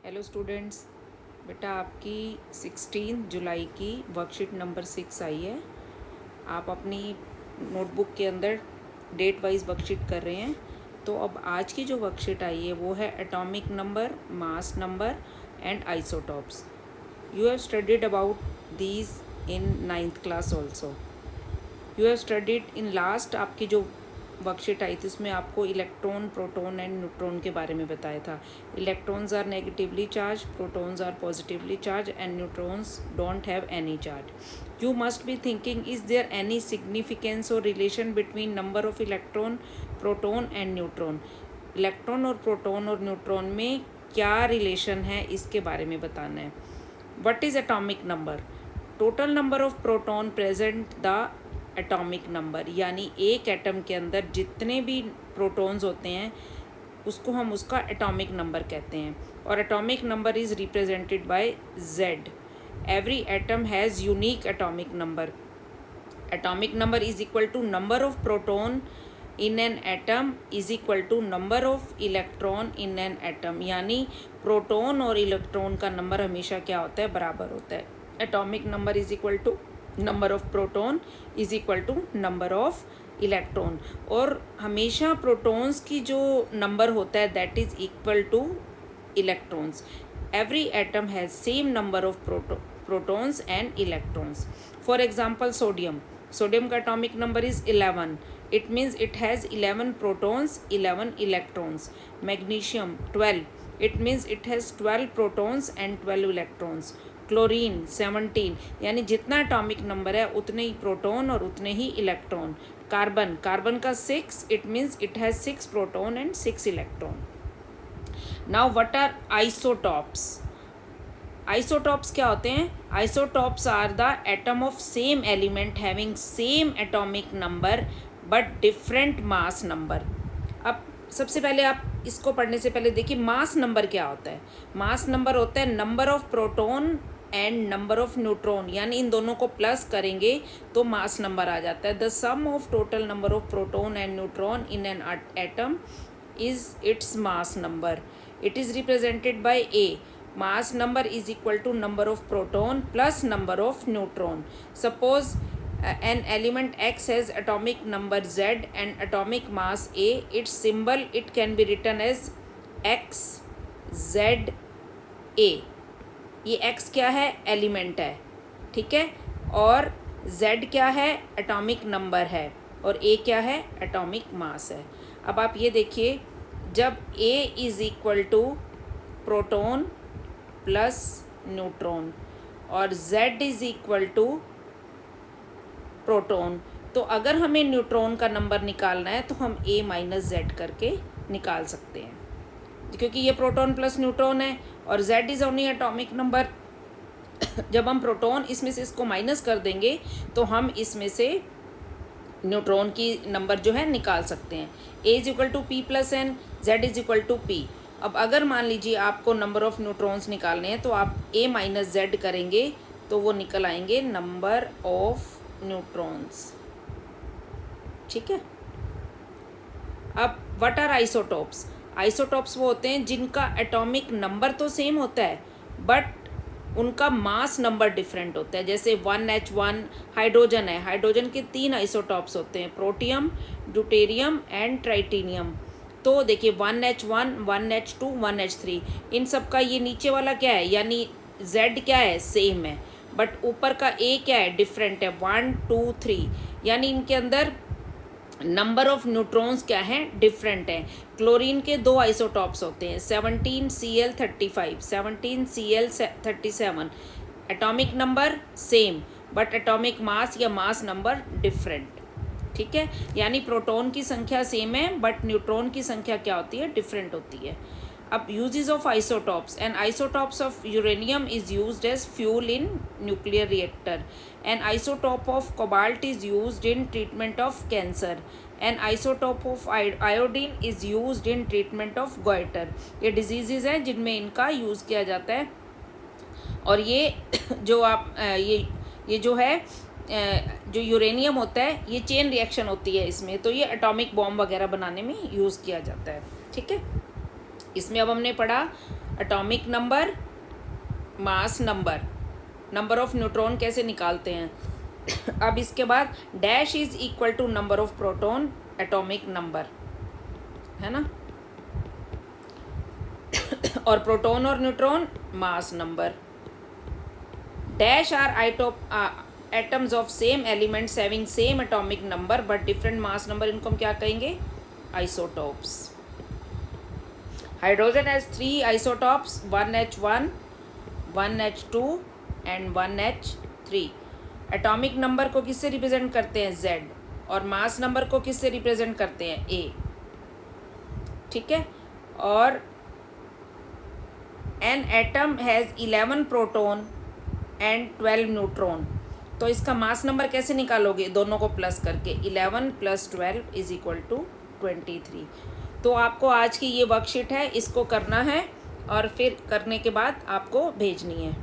Hello students, बेटा आपकी 16 जुलाई की वर्कशीट नंबर 6 आई है। आप अपनी नोटबुक के अंदर डेट वाइज वर्कशीट कर रहे हैं। तो अब आज की जो वर्कशीट आई है वो है atomic number, mass number and isotopes. You have studied about these in 9th class also. You have studied in last आपकी जो वर्कशीट आई थी उसमें आपको इलेक्ट्रॉन, प्रोटॉन एंड न्यूट्रॉन के बारे में बताया था। Electrons are negatively charge, protons are positively charge and neutrons don't have any charge. You must be thinking, is there any significance और relation between number of electron, proton and neutron. Electron और proton और neutron में क्या relation है इसके बारे में बताना है। What is atomic number? Total number of proton present the atomic number, यानी एक एटम के अंदर जितने भी प्रोटॉन्स होते हैं उसको हम उसका एटॉमिक नंबर कहते हैं। और atomic number is represented by Z। Every atom has unique atomic number. Atomic number is equal to number of proton in an atom is equal to number of electron in an atom, यानी proton और electron का number हमेशा क्या होता है? बराबर होता है। Atomic number is equal to number of proton is equal to number of electron. और हमेशा प्रोटॉन्स की जो नंबर होता है that is equal to electrons. Every atom has same number of protons and electrons. For example sodium, sodium का atomic number is 11। It means it has 11 protons, 11 electrons. Magnesium 12। It means it has 12 protons and 12 electrons. Chlorine 17, यानी जितना atomic number है उतने ही proton और उतने ही electron. Carbon, carbon का 6, it means it has 6 proton and 6 electron. Now what are isotopes? Isotopes क्या होते हैं? Isotopes are the atom of same element having same atomic number but different mass number. अब सबसे पहले आप इसको पढ़ने से पहले देखिए मास नंबर क्या होता है। मास नंबर होता है number of proton and number of neutron, यानी इन दोनों को प्लस करेंगे तो मास नंबर आ जाता है। The sum of total number of proton and neutron in an atom is its mass number. It is represented by A। Mass number is equal to number of proton plus number of neutron. Suppose an element X has atomic number Z and atomic mass A. Its symbol it can be written as X Z A। ये X क्या है? Element है, ठीक है। और Z क्या है? Atomic number है। और A क्या है? एटॉमिक मास है। अब आप ये देखिए, जब A is equal to proton plus neutron और Z is equal to proton, तो अगर हमें न्यूट्रॉन का नंबर निकालना है तो हम A माइनस Z करके निकाल सकते हैं, क्योंकि ये प्रोटॉन प्लस न्यूट्रॉन है और Z is only atomic number. जब हम प्रोटॉन इसमें से इसको माइनस कर देंगे तो हम इसमें से न्यूट्रॉन की नंबर जो है निकाल सकते हैं। A is equal to P plus N, Z is equal to P। अब अगर मान लीजिए आपको नंबर ऑफ न्यूट्रॉन्स निकालने हैं तो आप A माइनस Z करेंगे तो वो निकल आएंगे नंबर ऑफ न्यूट्रॉन्स, ठीक है। अब व्हाट आर आइसोटॉप्स? आइसोटॉप्स वो होते हैं जिनका एटॉमिक नंबर तो सेम होता है बट उनका मास नंबर डिफरेंट होता है। जैसे 1H1 हाइड्रोजन है, हाइड्रोजन के 3 आइसोटॉप्स होते हैं, प्रोटियम, ड्यूटेरियम एंड ट्राइटेनियम। तो देखिए 1H1, 1H2, 1H3, इन सब का ये नीचे वाला क्या है, यानी Z क्या है? सेम है, बट ऊपर का A क्या है? डिफरेंट है, 1 2 3, यानी इनके अंदर नंबर ऑफ न्यूट्रॉन्स क्या है? डिफरेंट है। क्लोरीन के 2 आइसोटॉप्स होते हैं, 17Cl35, 17Cl37। Atomic number same but atomic mass या मास नंबर डिफरेंट, ठीक है। यानी प्रोटॉन की संख्या सेम है बट न्यूट्रॉन की संख्या क्या होती है? डिफरेंट होती है। अब uses of isotopes, and isotopes of uranium is used as fuel in nuclear reactor. An isotope of cobalt is used in treatment of cancer. An isotope of iodine is used in treatment of goiter. ये diseases हैं जिनमें इनका use किया जाता है। और ये जो आप ये जो है जो यूरेनियम होता है ये चेन रिएक्शन होती है इसमें, तो ये एटॉमिक बॉम्ब वगैरह बनाने में यूज़ किया जाता है, ठीक है। इसमें अब हमने पढ़ा atomic number, mass number, number of neutron कैसे निकालते हैं। अब इसके बाद dash is equal to number of proton atomic number, है ना, और प्रोटॉन और neutron mass number. Dash are atoms of same elements having same atomic number but different mass number, इनको हम क्या कहेंगे, isotopes. Hydrogen has 3 isotopes, 1H1, 1H2 and 1H3। Atomic number को किससे रिप्रेजेंट करते हैं, Z, और मास नंबर को किससे रिप्रेजेंट करते हैं, A, ठीक है। और an atom has 11 proton and 12 neutron, तो इसका मास नंबर कैसे निकालोगे, दोनों को प्लस करके, 11 + 12 इज इक्वल टू 23। तो आपको आज की ये वर्कशीट है, इसको करना है और फिर करने के बाद आपको भेजनी है।